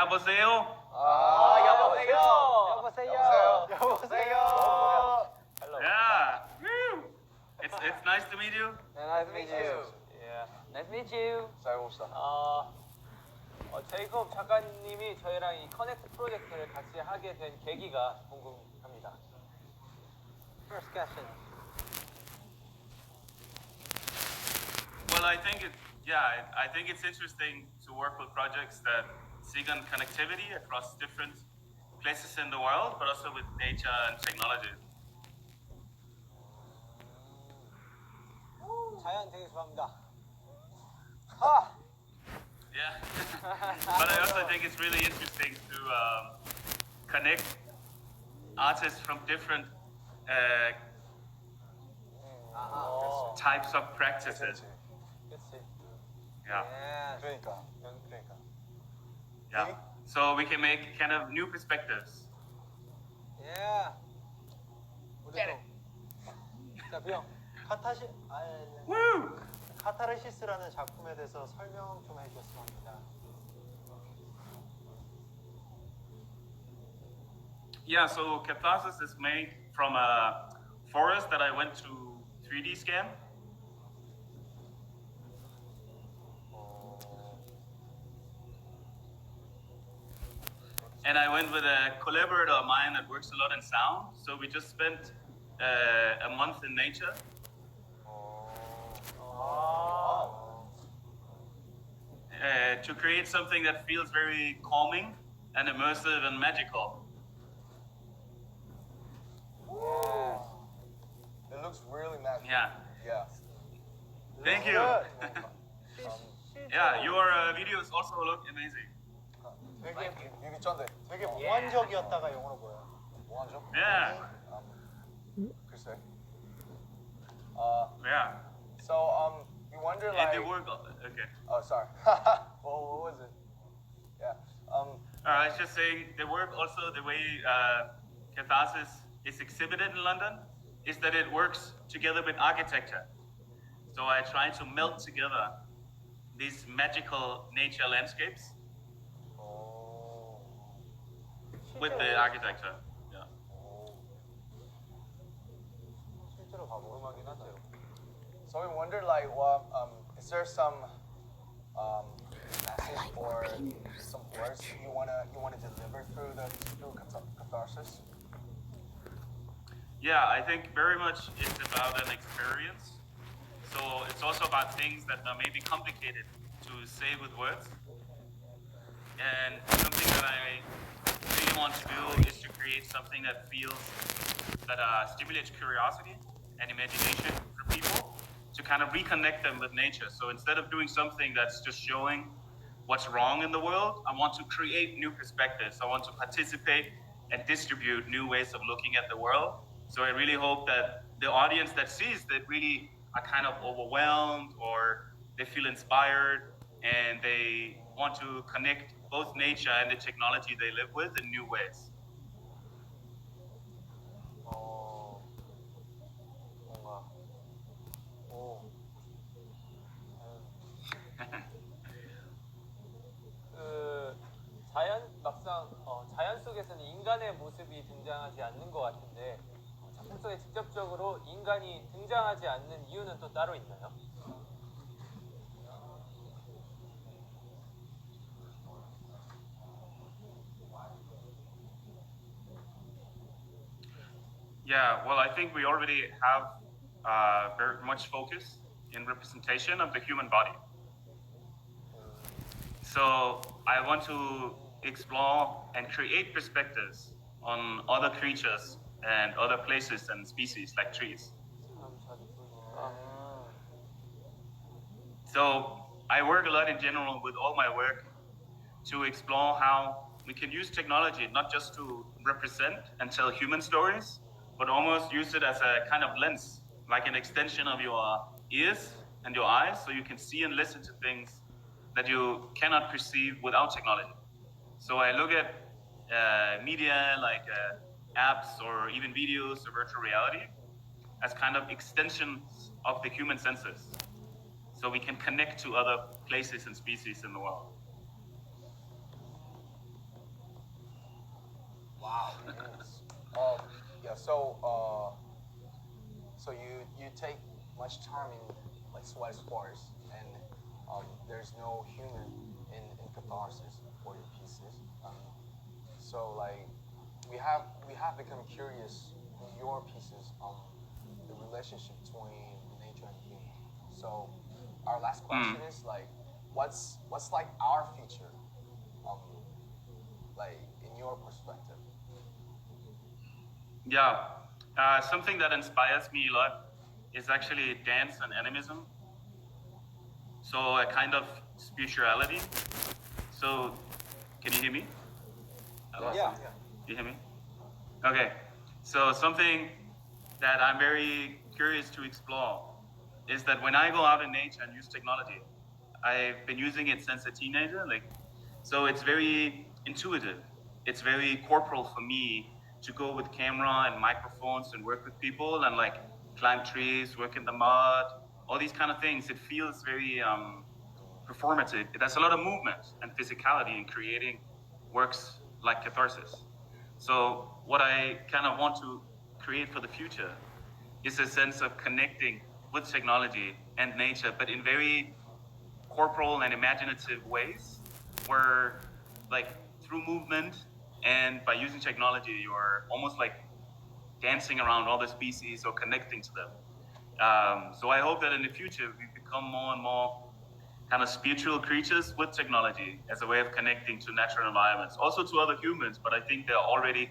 여보세요. 여보세요. Yeah. Woo. It's nice to meet you. Nice to meet you. Yeah. Nice to meet you. 잘 봅시다. 제이콥 작가님이 저희랑 이 커넥트 프로젝트를 같이 하게 된 계기가 궁금합니다. First question. Well, I think it's interesting to work with projects that seek on connectivity across different places in the world, but also with nature and technology. 자연 되게 좋아합니다. Yeah. But I also think it's really interesting to connect artists from different types of practices. 그렇지. Yeah. 그러니까. Yeah. So we can make kind of new perspectives. Yeah. Get it. 자, 비영. Woo! 카타르시스라는 작품에 대해서 설명 좀 해주셨으면 합니다. Yeah, so Hephaestus is made from a forest that I went to 3D scan. And I went with a collaborator of mine that works a lot in sound. So we just spent a month in nature. To create something that feels very calming and immersive and magical. It looks really magical. Yeah. Yeah. Thank you. Yeah, your videos also look amazing. 되게 이게 쩐데. 되게 몽환적이었다가 영어로 뭐야? 뭐하죠? Yeah. 글쎄. Yeah. So you wonder And like. the work. Okay. Oh, sorry. What was it? Yeah. I was just saying the work also the way Hephaestus is exhibited in London is that it works together with architecture. So I try to melt together these magical nature landscapes with the architecture. Yeah. 실제로 가보긴 하죠. So we wonder like, is there some message or some words you wanna deliver through catharsis? Yeah, I think very much it's about an experience. So it's also about things that are maybe complicated to say with words. And something that I really want to do is to create something that stimulates curiosity and imagination for people to kind of reconnect them with nature. So instead of doing something that's just showing what's wrong in the world, I want to create new perspectives. I want to participate and distribute new ways of looking at the world. So I really hope that the audience that sees that really are kind of overwhelmed or they feel inspired and they want to connect both nature and the technology they live with in new ways. 자연 속에서는 인간의 모습이 등장하지 않는 것 같은데 작품 속에 직접적으로 인간이 등장하지 않는 이유는 또 따로 있나요? Yeah, well, I think we already have very much focus in representation of the human body. So I want to explore and create perspectives on other creatures and other places and species like trees. So I work a lot in general with all my work to explore how we can use technology not just to represent and tell human stories, but almost use it as a kind of lens, like an extension of your ears and your eyes, so you can see and listen to things that you cannot perceive without technology. So I look at media like apps or even videos of virtual reality as kind of extensions of the human senses. So we can connect to other places and species in the world. Wow. Yes. Yeah. So you take much time in like sweat sports, and there's no human in catharsis for your pieces. So like we have become curious in your pieces the relationship between nature and human. So our last question is like, what's like our future, um, like in your perspective? Yeah, something that inspires me a lot is actually dance and animism. So a kind of spirituality. So, can you hear me? Hello? Yeah. Do you hear me? Okay. So something that I'm very curious to explore is that when I go out in nature and use technology, I've been using it since a teenager. So it's very intuitive. It's very corporal for me to go with camera and microphones and work with people and like climb trees, work in the mud, all these kind of things. It feels very performative. There's a lot of movement and physicality in creating works like Catharsis. So what I kind of want to create for the future is a sense of connecting with technology and nature, but in very corporal and imaginative ways, where like through movement and by using technology, you're almost like dancing around all the species or connecting to them. So I hope that in the future we become more and more kind of spiritual creatures with technology as a way of connecting to natural environments, also to other humans. But I think there are already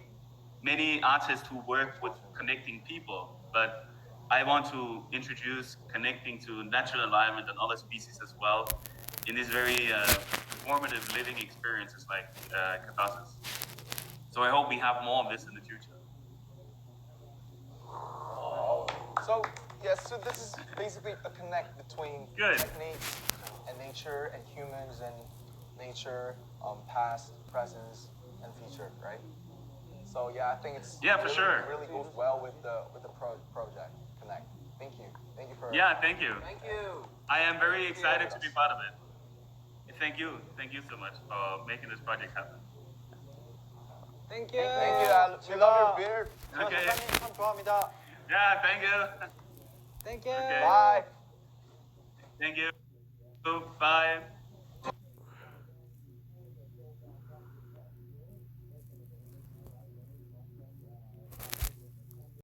many artists who work with connecting people. But I want to introduce connecting to natural environment and other species as well in these very formative living experiences like catharsis. So I hope we have more of this in the future. So yes, so this is basically a connect between Good. techniques and nature and humans and nature, past, presence, and future, right? So yeah, I think it's Yeah, for really, sure. really goes well with the project Connect. Thank you for Yeah, thank you. Thank you. I am very excited to be part of it. Thank you so much for making this project happen. Thank you. Thank you. We love your beard. Okay. 작가님 참 좋아합니다. Yeah, thank you. Thank you. Okay. Bye. Thank you. Bye.